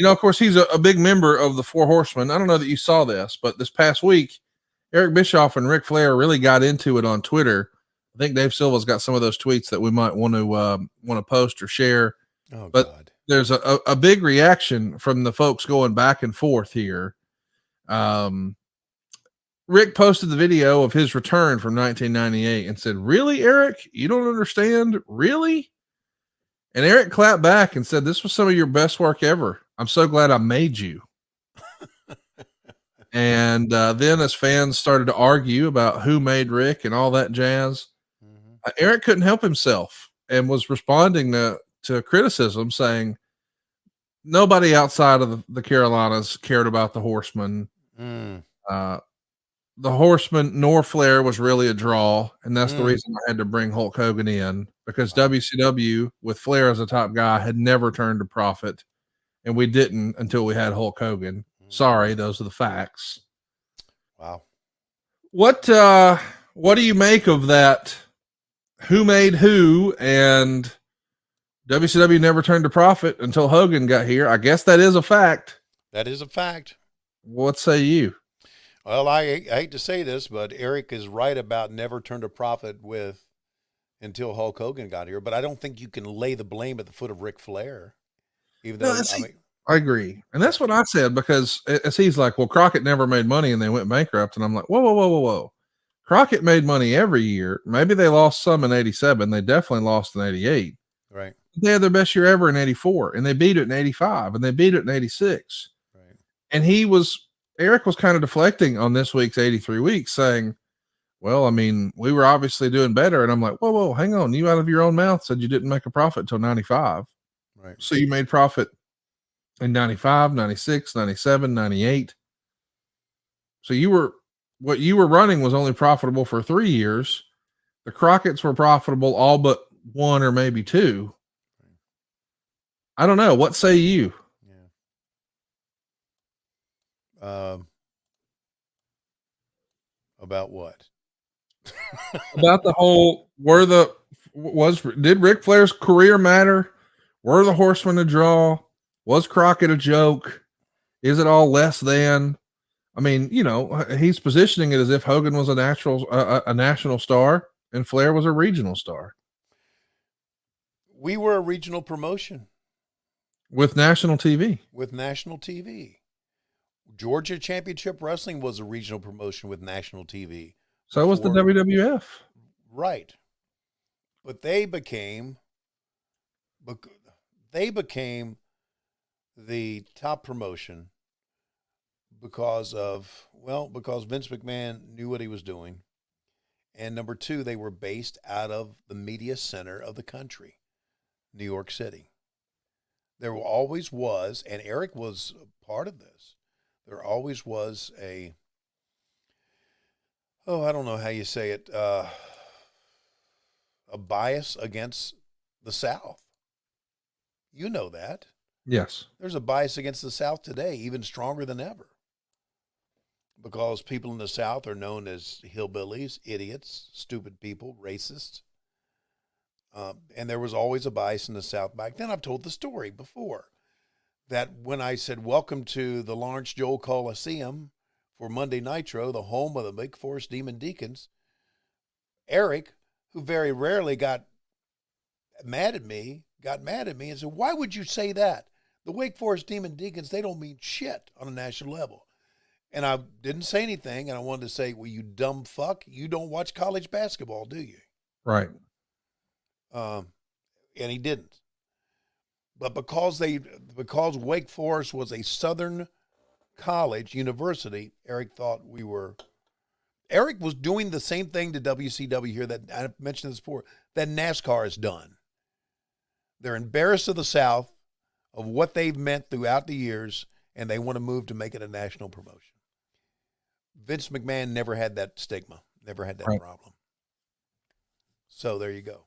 Of course, he's a big member of the Four Horsemen. I don't know that you saw this, but this past week, Eric Bischoff and Ric Flair really got into it on Twitter. I think Dave Silva's got some of those tweets that we might want to post or share. Oh, but God. There's a big reaction from the folks going back and forth here. Rick posted the video of his return from 1998 and said, "Really, Eric? You don't understand? Really?" And Eric clapped back and said, "This was some of your best work ever. I'm so glad I made you." And then as fans started to argue about who made Rick and all that jazz, Eric couldn't help himself and was responding to criticism, saying nobody outside of the Carolinas cared about the Horsemen. The Horsemen nor Flair was really a draw, and that's the reason I had to bring Hulk Hogan in, because WCW with Flair as a top guy had never turned a profit, and we didn't until we had Hulk Hogan. Sorry, those are the facts. Wow. What do you make of that? Who made who, and WCW never turned a profit until Hogan got here? I guess that is a fact. That is a fact. What say you? Well, I hate to say this, but Eric is right about never turned a profit until Hulk Hogan got here. But I don't think you can lay the blame at the foot of Ric Flair. Even though I agree. And that's what I said, because as he's like, well, Crockett never made money and they went bankrupt. And I'm like, whoa. Crockett made money every year. Maybe they lost some in 87. They definitely lost in 88. Right. They had their best year ever in 84, and they beat it in 85, and they beat it in 86. Right. And Eric was kind of deflecting on this week's 83 weeks, saying, well, I mean, we were obviously doing better. And I'm like, whoa, hang on. You out of your own mouth said you didn't make a profit until 95. Right. So you made profit in 95, 96, 97, 98. So what you were running was only profitable for 3 years. The Crockett's were profitable all but 1 or maybe 2. I don't know. What say you? Yeah. About what? About the whole, did Ric Flair's career matter? Were the Horsemen a draw? Was Crockett a joke? Is it all less than? I mean, he's positioning it as if Hogan was a national star and Flair was a regional star. We were a regional promotion. With national TV. Georgia Championship Wrestling was a regional promotion with national TV. So was the WWF. Right. But they became the top promotion because Vince McMahon knew what he was doing. And number 2, they were based out of the media center of the country, New York City. There always was, and Eric was part of this, there always was I don't know how you say it, a bias against the South. You know that. Yes. There's a bias against the South today, even stronger than ever. Because people in the South are known as hillbillies, idiots, stupid people, racists. And there was always a bias in the South back then. I've told the story before that when I said, welcome to the Lawrence Joel Coliseum for Monday Nitro, the home of the Wake Forest Demon Deacons, Eric, who very rarely got mad at me and said, why would you say that? The Wake Forest Demon Deacons, they don't mean shit on a national level. And I didn't say anything, and I wanted to say, well, you dumb fuck, you don't watch college basketball, do you? Right. And he didn't. But because Wake Forest was a Southern college, university, Eric was doing the same thing to WCW here that I mentioned this before, that NASCAR has done. They're embarrassed of the South, of what they've meant throughout the years, and they want to move to make it a national promotion. Vince McMahon never had that stigma, never had that problem. So there you go.